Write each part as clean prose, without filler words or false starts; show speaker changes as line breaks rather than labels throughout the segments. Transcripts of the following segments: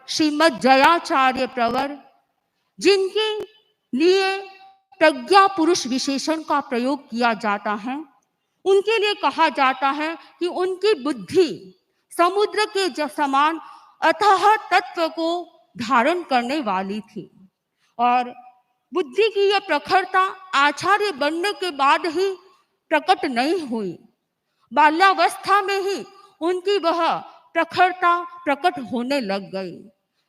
श्रीमद् जयाचार्य प्रवर, जिनके लिए प्रज्ञा पुरुष विशेषण का प्रयोग किया जाता है, उनके लिए कहा जाता है कि उनकी बुद्धि समुद्र के समान अथाह तत्व को धारण करने वाली थी और बुद्धि की यह प्रखरता आचार्य बनने के बाद ही प्रकट नहीं हुई। बाल्यावस्था में ही उनकी वह प्रखरता प्रकट होने लग गई।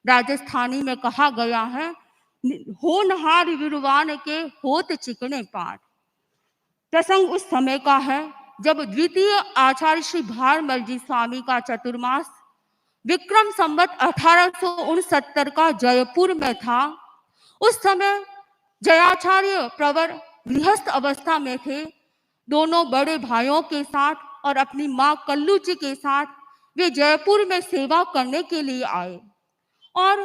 राजस्थानी में कहा गया है, होनहार विरुवान के होत चिकने पाठ। प्रसंग उस समय का है जब द्वितीय आचार्य श्री भारमल जी स्वामी का चतुर्मास विक्रम संवत 1869 का जयपुर में था। उस समय जयाचार्य प्रवर गृहस्थ अवस्था में थे। दोनों बड़े भाइयों के साथ और अपनी माँ कल्लू जी के साथ वे जयपुर में सेवा करने के लिए आए और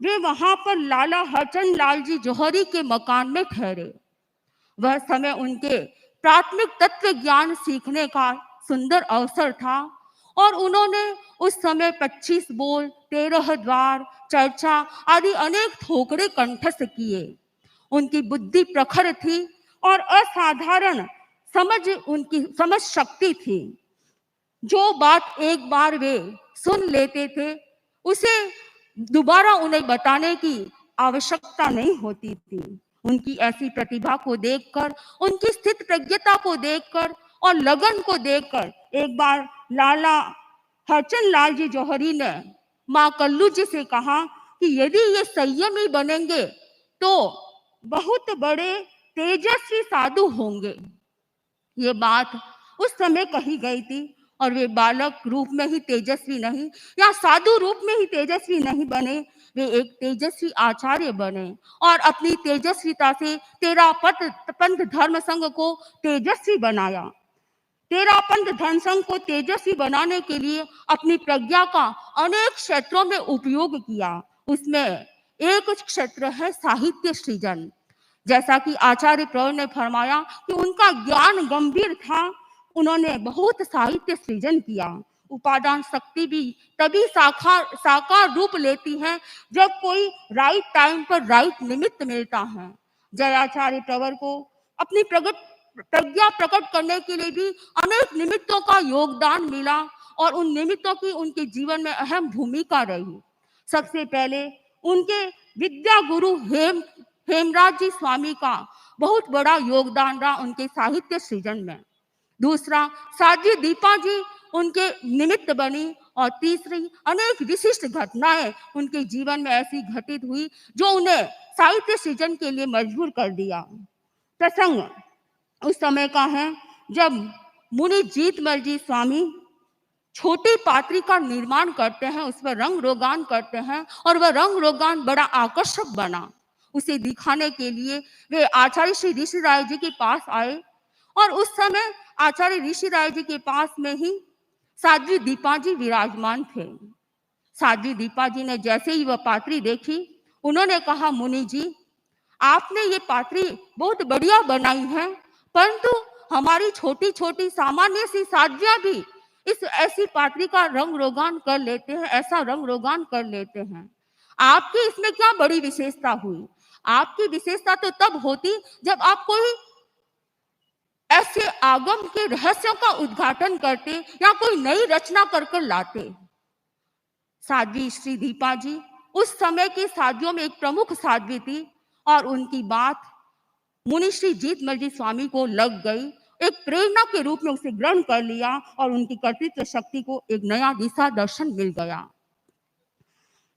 वे वहां पर लाला हरचंद लाल जी जौहरी के मकान में ठहरे। वह समय उनके प्राथमिक तत्व ज्ञान सीखने का सुंदर अवसर था और उन्होंने उस समय 25 बोल, 13 द्वार, चर्चा आदि अनेक थोकड़े कंठस्थ किए। उनकी बुद्धि प्रखर थी और असाधारण उनकी समझ शक्ति थी। जो बात एक बार वे सुन लेते थे उसे दोबारा उन्हें बताने की आवश्यकता नहीं होती थी। उनकी ऐसी प्रतिभा को देखकर, उनकी स्थित प्रज्ञता को देखकर और लगन को देखकर एक बार लाला हरचंद लाल जी जौहरी ने माँ कल्लू जी से कहा कि यदि ये संयमी बनेंगे तो बहुत बड़े तेजस्वी साधु होंगे। ये बात उस समय कही गई थी और वे बालक रूप में ही तेजस्वी नहीं या साधु रूप में ही तेजस्वी नहीं बने, वे एक तेजस्वी आचार्य बने और अपनी तेजस्विता से तेरापंथ धर्म संघ को तेजस्वी बनाया। तेरापंथ धर्म संघ को तेजस्वी बनाने के लिए अपनी प्रज्ञा का अनेक क्षेत्रों में उपयोग किया। उसमें एक क्षेत्र है साहित्य सृजन। जैसा कि आचार्य प्रवर ने फरमाया कि उनका ज्ञान गंभीर था, उन्होंने बहुत साहित्य सृजन किया। उपादान शक्ति भी तभी साकार रूप लेती है जब कोई राइट टाइम पर राइट निमित्त मिलता है। जयाचार्य प्रवर को अपनी प्रज्ञा प्रकट करने के लिए भी अनेक निमित्तों का योगदान मिला और उन निमित्तों की उनके जीवन में अहम भूमिका रही। सबसे पहले उनके विद्या गुरु हेमराज जी स्वामी का बहुत बड़ा योगदान रहा उनके साहित्य सृजन में। दूसरा, साध्वी दीपा जी उनके निमित्त बनी और तीसरी, अनेक विशिष्ट घटनाएं उनके जीवन में ऐसी घटित हुई जो उन्हें साहित्य सृजन के लिए मजबूर कर दिया। प्रसंग उस समय का है जब मुनि जीतमल जी स्वामी छोटी पात्री का निर्माण करते हैं, उस पर रंग रोगान करते हैं और वह रंग रोगान बड़ा आकर्षक बना। उसे दिखाने के लिए वे आचार्य श्री ऋषि राय जी के पास आए और उस समय आचार्य ऋषि राय जी के पास में ही साध्वी दीपा जी विराजमान थे। साध्वी दीपा जी ने जैसे ही वह पात्री देखी, उन्होंने कहा, मुनि जी, आपने ये पात्री बहुत बढ़िया बनाई है, परंतु हमारी छोटी छोटी सामान्य सी साध्वियां भी इस ऐसी पात्री का रंग रोगान कर लेते हैं, ऐसा रंग रोगान कर लेते हैं। आपकी इसमें क्या बड़ी विशेषता हुई? आपकी विशेषता तो तब होती जब आप कोई ऐसे आगम के रहस्यों का उद्घाटन करते या कोई नई रचना कर लाते। साध्वी श्री दीपा जी उस समय की साध्वियों में एक प्रमुख साध्वी थी और उनकी बात मुनि श्री जीतमल जी स्वामी को लग गई। एक प्रेरणा के रूप में उसे ग्रहण कर लिया और उनकी कर्तृत्व शक्ति को एक नया दिशा दर्शन मिल गया।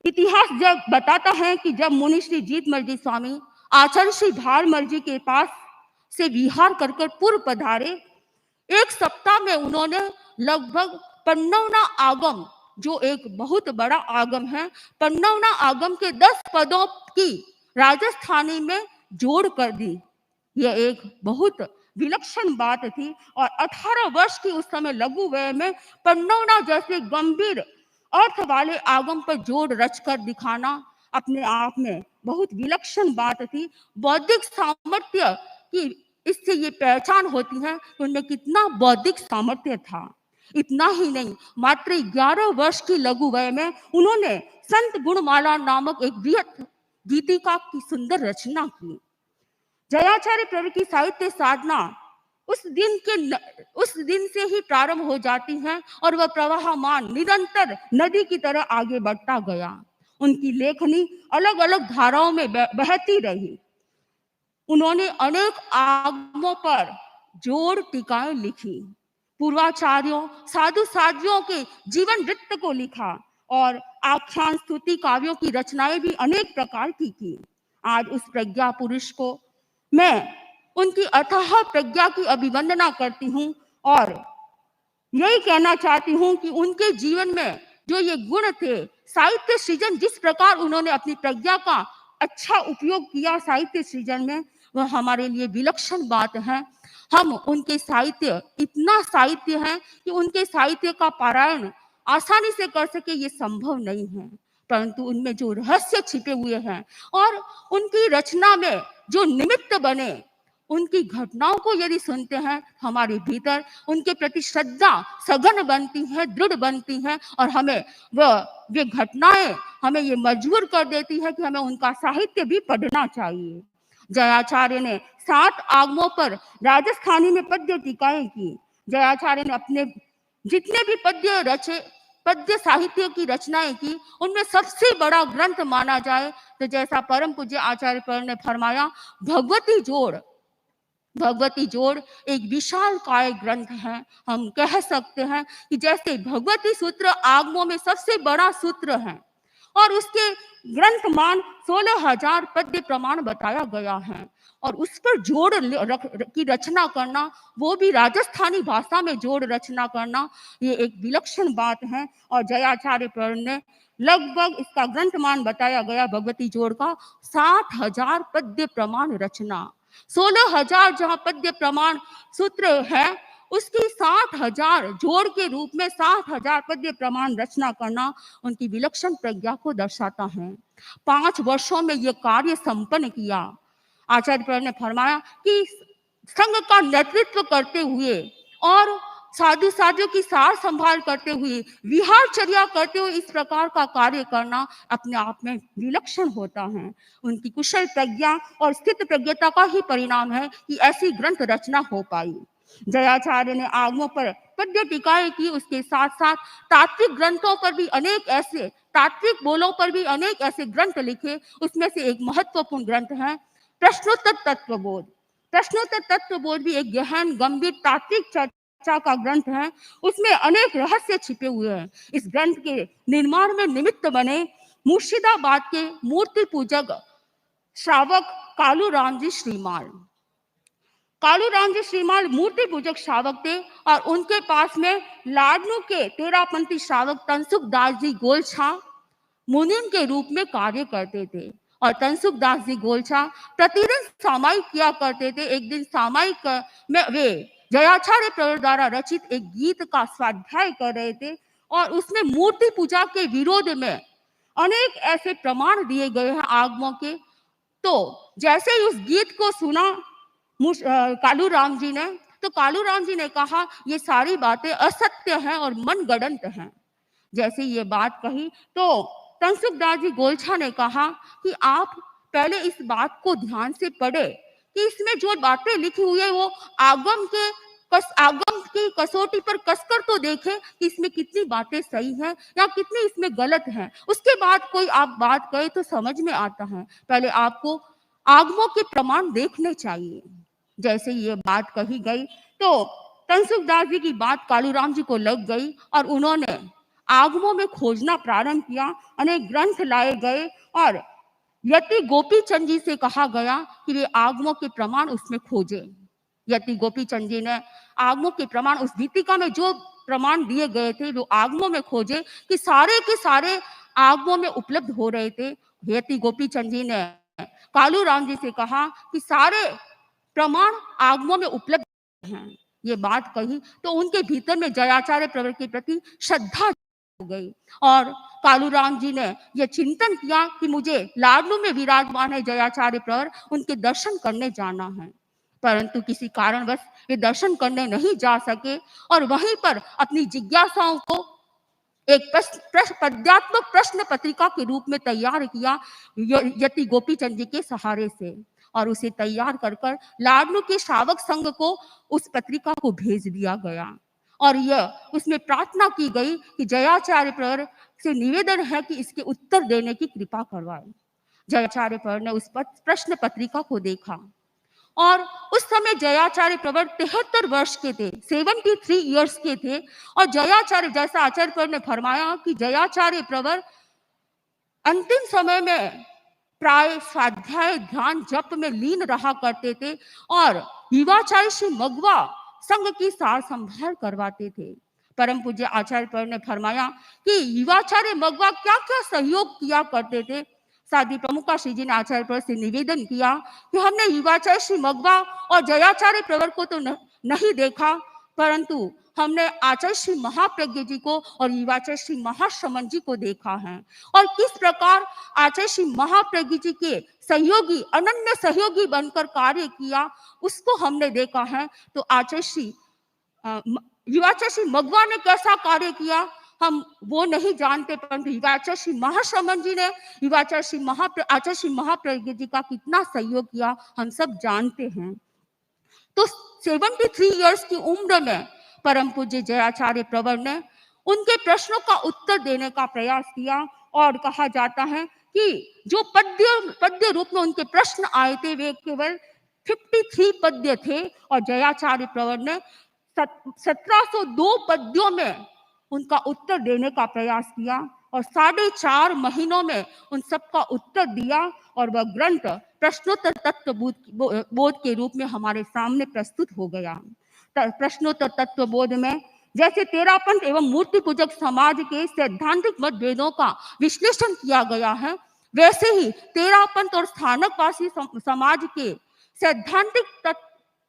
इतिहास जब बताता है कि जब मुनि श्री जीतमल जी स्वामी आचार्य श्री भारमल जी के पास से विहार कर पूर्व पधारे, एक सप्ताह में उन्होंने लगभग 52 आगम, जो एक बहुत बड़ा आगम है, 52 आगम के 10 पदों की राजस्थानी में जोड़ कर दी। यह एक बहुत विलक्षण बात थी और 18 वर्ष की उस समय लघु वय में 52 जैसे गंभीर अर्थ वाले आगम पर जोड़ रचकर दिखाना अपने आप में बहुत विलक्षण बात थी। बौद्धिक सामर्थ्य की इससे ये पहचान होती है कि उनमें कितना बौद्धिक सामर्थ्य था। इतना ही नहीं, मात्र 11 वर्ष की लघु वय में उन्होंने संत गुणमाला नामक एक बृहत गीतिका की सुंदर रचना की। जयाचार्य प्रभु की साहित्य साधना उस दिन से ही प्रारंभ हो जाती है और वह प्रवाहमान निरंतर नदी की तरह आगे बढ़ता गया। उनकी लेखनी अलग अलग धाराओं में बहती रही। उन्होंने अनेक आगमों पर जोड़ टीकाएं लिखी, पूर्वाचार्यों साधु साध्वियों के जीवन वृत्त को लिखा और आख्यान स्तुति काव्यों की रचनाएं भी अनेक प्रकार की। आज उस प्रज्ञा पुरुष को मैं उनकी अथाह प्रज्ञा की अभिवंदना करती हूँ और यही कहना चाहती हूँ कि उनके जीवन में जो ये गुण थे, साहित्य सृजन जिस प्रकार उन्होंने अपनी प्रज्ञा का अच्छा उपयोग किया साहित्य सृजन में, वह हमारे लिए विलक्षण बात है। हम उनके साहित्य, इतना साहित्य है कि उनके साहित्य का पारायण आसानी से कर सके ये संभव नहीं है, परंतु उनमें जो रहस्य छिपे हुए हैं और उनकी रचना में जो निमित्त बने, उनकी घटनाओं को यदि सुनते हैं, हमारे भीतर उनके प्रति श्रद्धा सघन बनती है, दृढ़ बनती है और हमें वे घटनाएं हमें ये मजबूर कर देती है कि हमें उनका साहित्य भी पढ़ना चाहिए। जयाचार्य ने 7 आगमों पर राजस्थानी में पद्य टीकाएं की। जयाचार्य ने अपने जितने भी पद्य साहित्य की रचनाएं की, उनमें सबसे बड़ा ग्रंथ माना जाए तो जैसा परम पूज्य आचार्य पर ने फरमाया, भगवती जोड़ एक विशाल काय ग्रंथ है। हम कह सकते हैं कि जैसे भगवती सूत्र आगमों में सबसे बड़ा सूत्र है और उसके ग्रंथमान 16,000 पद्य प्रमाण बताया गया है और उस पर जोड़ की रचना करना, वो भी राजस्थानी भाषा में जोड़ रचना करना, ये एक विलक्षण बात है। और जयाचार्य पर ने लगभग इसका ग्रंथमान बताया गया भगवती जोड़ का 60,000 पद्य प्रमाण रचना। 16,000 जहां पद्य प्रमाण सूत्र है, उसकी 60,000 जोड़ के रूप में 60,000 पद्य प्रमाण रचना करना उनकी विलक्षण प्रज्ञा को दर्शाता है। 5 वर्षों में यह कार्य संपन्न किया। आचार्य पर ने फरमाया कि संघ का नेतृत्व करते हुए और साधु साधियों की सार संभाल करते हुए, विहारचर्या करते हुए इस प्रकार का कार्य करना अपने आप में विलक्षण होता है। उनकी कुशल प्रज्ञा और स्थित प्रज्ञता का ही परिणाम है कि ऐसी ग्रंथ रचना हो पाई। जयाचार्य ने आगमों पर पद्य टीकाएं की, उसके साथ साथ तात्विक ग्रंथों पर भी अनेक ऐसे तात्विक बोलों पर भी अनेक ऐसे ग्रंथ लिखे। उसमें से एक महत्वपूर्ण ग्रंथ है प्रश्नोत्तर तत्वबोध। प्रश्नोत्तर तत्वबोध भी एक गहन गंभीर तात्विक चर्चा का ग्रंथ है। उसमें अनेक रहस्य छिपे हुए हैं। इस ग्रंथ के निर्माण में निमित्त बने मुर्शिदाबाद के मूर्ति पूजक श्रावक कालूराम जी श्रीमाल। कालूराम जी श्रीमाल मूर्ति पूजक श्रावक थे और उनके पास में लाडनू के तेरापंथी श्रावक तनसुख दास जी गोलछा मुनीम के रूप में कार्य करते थे और तनसुख दास जी गोलछा प्रतिदिन सामायिक किया करते थे। एक दिन सामायिक में वे जयाचार्य प्रवर द्वारा रचित एक गीत का स्वाध्याय कर रहे थे और उसमें मूर्ति पूजा के विरोध में अनेक ऐसे प्रमाण दिए गए हैं आगमों के। तो जैसे ही उस गीत को सुना कालूराम जी ने, तो कालूराम जी ने कहा ये सारी बातें असत्य हैं और मनगढ़ंत हैं। जैसे ये बात कही तो तनसुख दास जी गोलछा ने कहा कि आप पहले इस बात को ध्यान से पढ़े कि इसमें जो बातें लिखी हुई है वो आगम की कसौटी पर कसकर तो देखे कि इसमें कितनी बातें सही हैं या कितनी इसमें गलत हैं। उसके बाद कोई आप बात कहे तो समझ में आता है। पहले आपको आगमों के प्रमाण देखने चाहिए। जैसे ये बात कही गई तो तनसुख दास जी की बात कालूराम जी को लग गई और उन्होंने आगमों में खोजना प्रारंभ किया। अनेक ग्रंथ लाए गए और यति गोपीचंद जी से कहा गया कि वे आगमों के प्रमाण उसमें खोजे। यति गोपीचंद जी ने आगमों के प्रमाण उस गीतिका में जो प्रमाण दिए गए थे वो आगमों में खोजे कि सारे के सारे आगमों में उपलब्ध हो रहे थे। यति गोपीचंद जी ने कालूराम जी से कहा कि सारे प्रमाण आगमों में उपलब्ध हैं। ये बात कही तो उनके भीतर में जयाचार्य प्रवर के प्रति श्रद्धा हो गई और कालूराम जी ने यह चिंतन किया कि मुझे लाडनू में विराजमान है जयाचार्य प्रवर, उनके दर्शन करने जाना है। परंतु किसी कारणवश वे दर्शन करने नहीं जा सके और वहीं पर अपनी जिज्ञासाओं को एक पद्यात्मक प्रश्न पत्रिका के रूप में तैयार किया यति गोपी चंद जी के सहारे से, और उसे तैयार कर कर लाडनू के श्रावक संघ को उस पत्रिका को भेज दिया गया। और यह उसमें प्रार्थना की गई कि जयाचार्य प्रवर से निवेदन है कि इसके उत्तर देने की कृपा करवाए। जयाचार्य प्रवर ने उस प्रश्न पत्रिका को देखा और उस समय जयाचार्य प्रवर 73 वर्ष के थे, 73 ईयर्स के थे। और जयाचार्य, जैसा आचार्य प्रवर ने फरमाया कि जयाचार्य प्रवर अंतिम समय में प्राय स्वाध्याय ध्यान जप में लीन रहा करते थे और युवाचार्य श्री मगवा संघ की सार संभाल करवाते थे। परम पूज्य आचार्य प्रवर ने फरमाया कि युवाचार्य मगवा क्या क्या सहयोग किया करते थे। साधी प्रमुखा श्री जी ने आचार्य प्रवर से निवेदन किया कि हमने युवाचार्य श्री मगवा और जयाचार्य प्रवर को तो नहीं देखा, परंतु हमने आचार्य श्री महाप्रज्ञ जी को और युवाचार्य श्री महाश्रमण जी को देखा है, और किस प्रकार आचार्य श्री महाप्रज्ञ जी के सहयोगी, अनन्य सहयोगी बनकर कार्य किया उसको हमने देखा है। तो आचार्य श्री युवाचार्य श्री मगवा ने कैसा कार्य किया हम वो नहीं जानते, परंतु युवाचार्य श्री महाश्रमण जी ने आचार्य श्री महाप्रज्ञ जी का कितना सहयोग किया हम सब जानते हैं। तो 73 इयर्स की उम्र में परम पूज्य जयाचार्य प्रवर ने उनके प्रश्नों का उत्तर देने का प्रयास किया, और कहा जाता है कि जो पद्य रूप में उनके प्रश्न आए थे वे केवल 53 पद्य थे, और जयाचार्य प्रवर ने 1702 पद्यों में उनका उत्तर देने का प्रयास किया और 4.5 महीनों में उन सबका उत्तर दिया, और वह ग्रंथ प्रश्नोत्तर तत्व बोध के रूप में हमारे सामने प्रस्तुत हो गया। प्रश्नोत्तर तत्व बोध में जैसे तेरापंथ एवं मूर्ति पूजक समाज के सैद्धांतिक मतभेदों का विश्लेषण किया गया है, वैसे ही तेरापंथ और स्थानकवासी समाज के सैद्धांतिक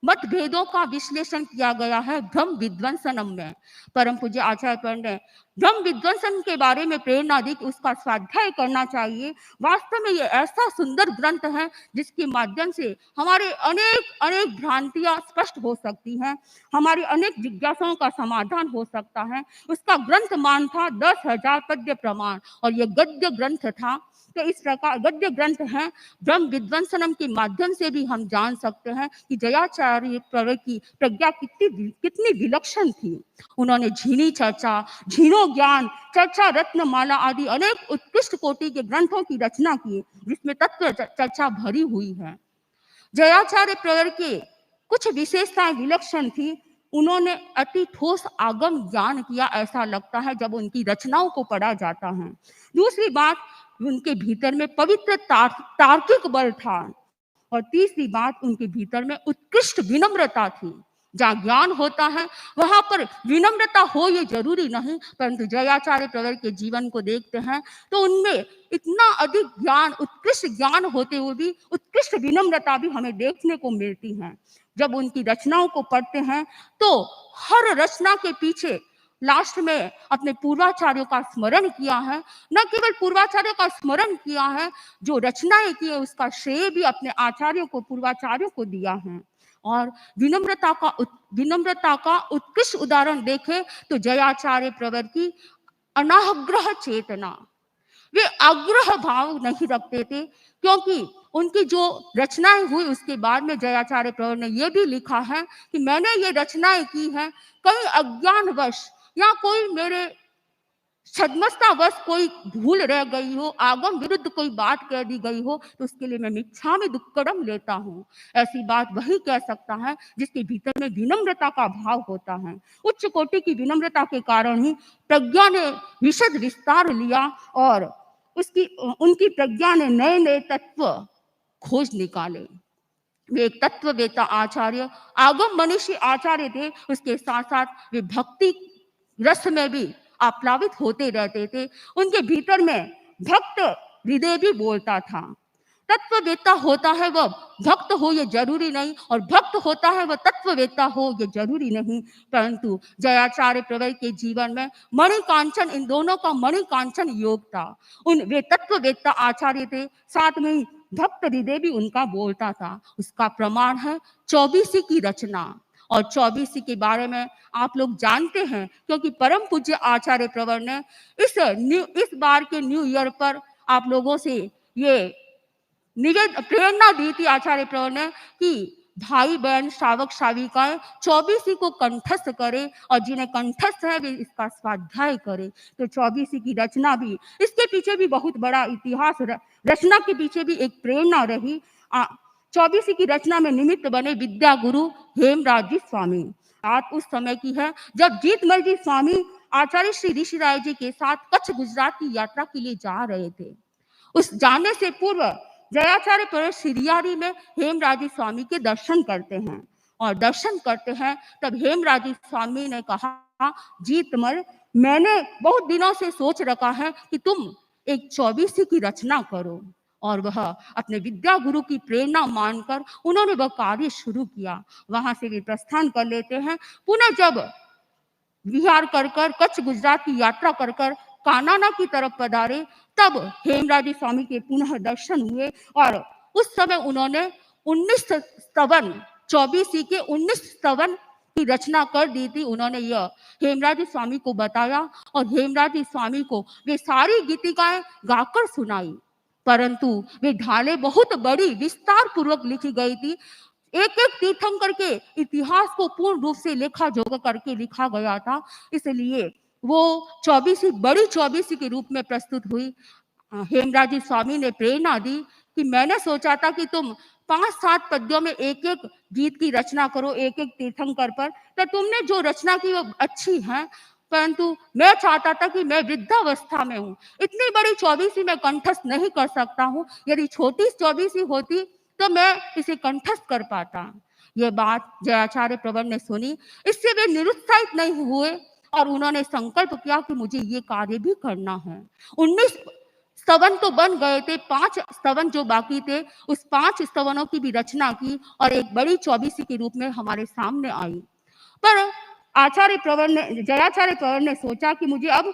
मतभेदों का विश्लेषण किया गया है भ्रम विध्वंसनम में। परम पूज्य आचार्य प्रवर ने भ्रम विध्वंसन के बारे में प्रेरणा दी कि उसका स्वाध्याय करना चाहिए। वास्तव में ये ऐसा सुंदर ग्रंथ है जिसके माध्यम से हमारे अनेक भ्रांतियां स्पष्ट हो सकती हैं, हमारी अनेक जिज्ञासाओं का समाधान हो सकता है। उसका ग्रंथ मान था 10,000 पद्य प्रमाण, और ये गद्य ग्रंथ था। तो इस प्रकार गद्य ग्रंथ है। ब्रह्म विध्वंसनम के माध्यम से भी हम जान सकते हैं कि जयाचार्य प्रवर की प्रज्ञा कितनी विलक्षण थी। उन्होंने झीनी चर्चा, झीनो ज्ञान, चर्चा रत्नमाला आदि अनेक उत्कृष्ट कोटि के ग्रंथों की रचना की, जिसमें तत्व चर्चा भरी हुई है। जयाचार्य प्रवर के कुछ विशेषताएं विलक्षण थी। उन्होंने अति ठोस आगम ज्ञान किया, ऐसा लगता है जब उनकी रचनाओं को पढ़ा जाता है। दूसरी बात, उनके भीतर में पवित्र तार्किक बल था, और तीसरी बात, उनके भीतर में उत्कृष्ट विनम्रता थी। जहाँ ज्ञान होता है वहां पर विनम्रता हो ये जरूरी नहीं, परंतु जयाचार्य प्रवर के जीवन को देखते हैं तो उनमें इतना अधिक ज्ञान, उत्कृष्ट ज्ञान होते हुए भी उत्कृष्ट विनम्रता भी हमें देखने को मिलती है। जब उनकी रचनाओं को पढ़ते हैं तो हर रचना के पीछे लास्ट में अपने पूर्वाचार्यों का स्मरण किया है। न केवल पूर्वाचार्यों का स्मरण किया है, जो रचनाएं की है उसका श्रेय भी अपने आचार्यों को, पूर्वाचार्यों को दिया है। और विनम्रता का उत्कृष्ट उदाहरण देखें तो जयाचार्य प्रवर की अनाग्रह चेतना, वे आग्रह भाव नहीं रखते थे, क्योंकि उनकी जो रचनाएं हुई उसके बाद में जयाचार्य प्रवर ने यह भी लिखा है कि मैंने ये रचनाएं की हैं, कहीं अज्ञानवश या कोई मेरे छद्मस्तावश कोई भूल रह गई हो, आगम विरुद्ध कोई बात कह दी गई हो, तो उसके लिए मैं मिच्छामि दुक्कडम लेता हूँ। ऐसी बात वही कह सकता है जिसके भीतर में विनम्रता का भाव होता है। उच्च कोटि की विनम्रता के कारण ही प्रज्ञा ने विशद विस्तार लिया, और उनकी प्रज्ञा ने नए नए तत्व खोज निकाले। वे एक तत्ववेता आचार्य, आगम मनीषी आचार्य थे। उसके साथ साथ वे भक्ति रस में भी आप्लावित होते रहते थे। उनके भीतर में भक्त हृदय भी बोलता था। तत्ववेत्ता होता है वह भक्त हो ये जरूरी नहीं, और भक्त होता है वह तत्ववेत्ता हो ये जरूरी नहीं। परंतु जयाचार्य प्रवर के जीवन में मणिकांचन, इन दोनों का मणिकांचन योग था। उन वे तत्ववेत्ता आचार्य थे, साथ में ही भक्त हृदय भी उनका बोलता था। उसका प्रमाण है चौबीसी की रचना। और चौबीसी के बारे में आप लोग जानते हैं, क्योंकि परम पूज्य आचार्य प्रवर ने इस बार के न्यू ईयर पर आप लोगों से ये प्रेरणा दी थी आचार्य प्रवर ने कि भाई बहन श्रावक श्राविकाएं चौबीसी को कंठस्थ करे, और जिन्हें कंठस्थ है वे इसका स्वाध्याय करे। तो चौबीसी की रचना भी, इसके पीछे भी बहुत बड़ा इतिहास, रचना के पीछे भी एक प्रेरणा रही। चौबीसी की रचना में निमित्त बने विद्या गुरु हेमराज जी स्वामी। बात उस समय की है जब जीतमल जी स्वामी आचार्य श्री ऋषि राय जी के साथ कच्छ गुजरात की यात्रा के लिए जा रहे थे। उस जाने से पूर्व जयाचार्य प्रवर सिरियारी में हेमराजी स्वामी के दर्शन करते हैं, और दर्शन करते हैं तब हेमराजी स्वामी ने कहा, जीतमल, मैंने बहुत दिनों से सोच रखा है कि तुम एक चौबीसी की रचना करो। और वह अपने विद्या गुरु की प्रेरणा मानकर उन्होंने वह कार्य शुरू किया। वहां से वे प्रस्थान कर लेते हैं। पुनः जब विहार कर कच्छ गुजरात की यात्रा कर कानाना की तरफ पधारे, तब हेमराजी स्वामी के पुनः दर्शन हुए, और उस समय उन्होंने 19 स्तवन, चौबीसी के 19 स्तवन की रचना कर दी थी। उन्होंने यह हेमराजी स्वामी को बताया, और हेमराजी स्वामी को वे सारी गीतिकाएं गाकर सुनाई। परंतु वे ढालें बहुत बड़ी विस्तार पूर्वक लिखी गई थी। एक एक तीर्थंकर के इतिहास को पूर्ण रूप से लेखा जोखा करके लिखा गया था, इसलिए वो चौबीसी बड़ी चौबीसी के रूप में प्रस्तुत हुई। हेमराजी स्वामी ने प्रेरणा दी कि मैंने सोचा था कि तुम 5-7 पद्यों में एक एक गीत की रचना करो, एक एक तीर्थंकर पर, तो तुमने जो रचना की वो अच्छी है, परंतु मैं चाहता था कि मैं वृद्धावस्था में हूँ, इतनी बड़ी चौबीसी मैं कंठस्थ नहीं कर सकता हूँ। यदि छोटी चौबीसी होती तो मैं इसे कंठस्थ कर पाता। यह बात जयाचार्य प्रवर ने सुनी, इससे वे निरुत्साहित नहीं हुए, और उन्होंने संकल्प किया कि मुझे ये कार्य भी करना है। 19 स्तवन तो बन गए थे, 5 स्तवन जो बाकी थे, उस 5 स्तवनों की भी रचना की, और एक बड़ी चौबीसी के रूप में हमारे सामने आई। पर जयाचार्य प्रवर ने सोचा कि मुझे अब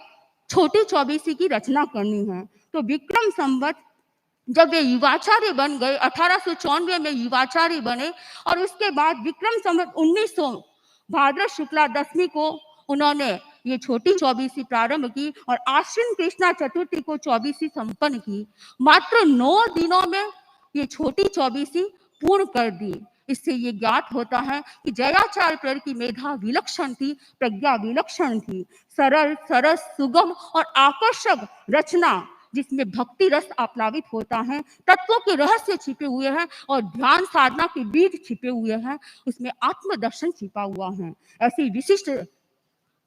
छोटी चौबीसी की रचना करनी है। तो विक्रम संवत जब वे युवाचार्य बन गए, 1894 में युवाचार्य बने, और उसके बाद विक्रम संवत 1900 भाद्र शुक्ला दशमी को उन्होंने ये छोटी चौबीसी प्रारंभ की, और आश्विन कृष्णा चतुर्थी को चौबीसी संपन्न की। मात्र 9 दिनों में ये छोटी चौबीसी पूर्ण कर दी। इससे ये ज्ञात होता है कि जयाचार्य प्रवर की मेधा विलक्षण थी, प्रज्ञा विलक्षण थी। सरल, सरस, सुगम और आकर्षक रचना, जिसमें भक्ति रस आप्लावित होता है, तत्वों के रहस्य छिपे हुए हैं, और ध्यान साधना के बीज छिपे हुए हैं, उसमें आत्मदर्शन छिपा हुआ है। ऐसी विशिष्ट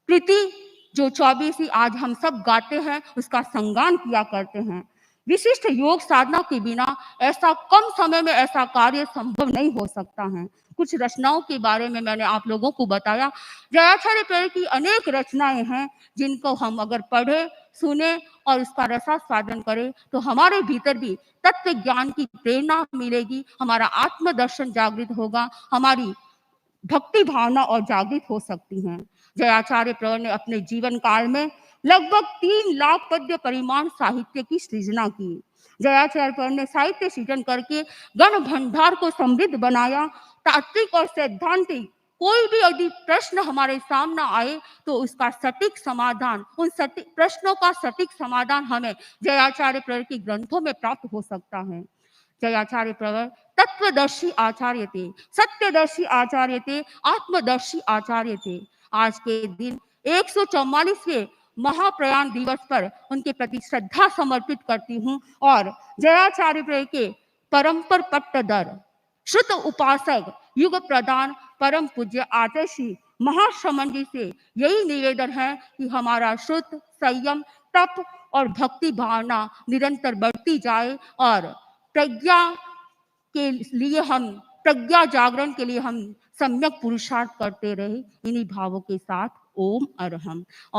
कृति जो चौबीसी आज हम सब गाते हैं, उसका संगान किया करते हैं। विशिष्ट योग साधना के बिना ऐसा कम समय में ऐसा कार्य संभव नहीं हो सकता है। कुछ रचनाओं के बारे में मैंने आप लोगों को बताया। जयाचार्य प्रवर की अनेक रचनाएं हैं, जिनको हम अगर पढ़े, सुने और उसका रसास्वादन करें, तो हमारे भीतर भी तत्व ज्ञान की प्रेरणा मिलेगी, हमारा आत्मदर्शन जागृत होगा, हमारी भक्ति भावना और जागृत हो सकती हैं। जयाचार्य प्रवर ने अपने जीवन काल में लगभग 3 लाख पद्य परिमाण साहित्य की सृजना की। जयाचार्य प्रवर ने साहित्य सृजन करके गण भंडार को समृद्ध बनाया। तात्विक और सैद्धांतिक कोई भी यदि प्रश्न हमारे सामने आए, तो उसका सटीक समाधान, उन सटीक प्रश्नों का सटीक समाधान हमें जयाचार्य प्रवर के ग्रंथों में प्राप्त हो सकता है। जयाचार्य प्रवर तत्वदर्शी आचार्य थे, सत्यदर्शी आचार्य थे, आत्मदर्शी आचार्य थे। आज के दिन 144वें महाप्रयाण दिवस पर उनके प्रति श्रद्धा समर्पित करती हूँ, और जयाचार्य प्रवर के परम्पर पट्टदर, श्रुत उपासक, युग प्रदान परम पूज्य आचार्य श्री महाश्रमण जी से यही निवेदन है कि हमारा श्रुत, संयम, तप और भक्ति भावना निरंतर बढ़ती जाए, और प्रज्ञा के लिए हम, प्रज्ञा जागरण के लिए हम सम्यक पुरुषार्थ करते रहे। इन्हीं भावों के साथ ओम अरहम। और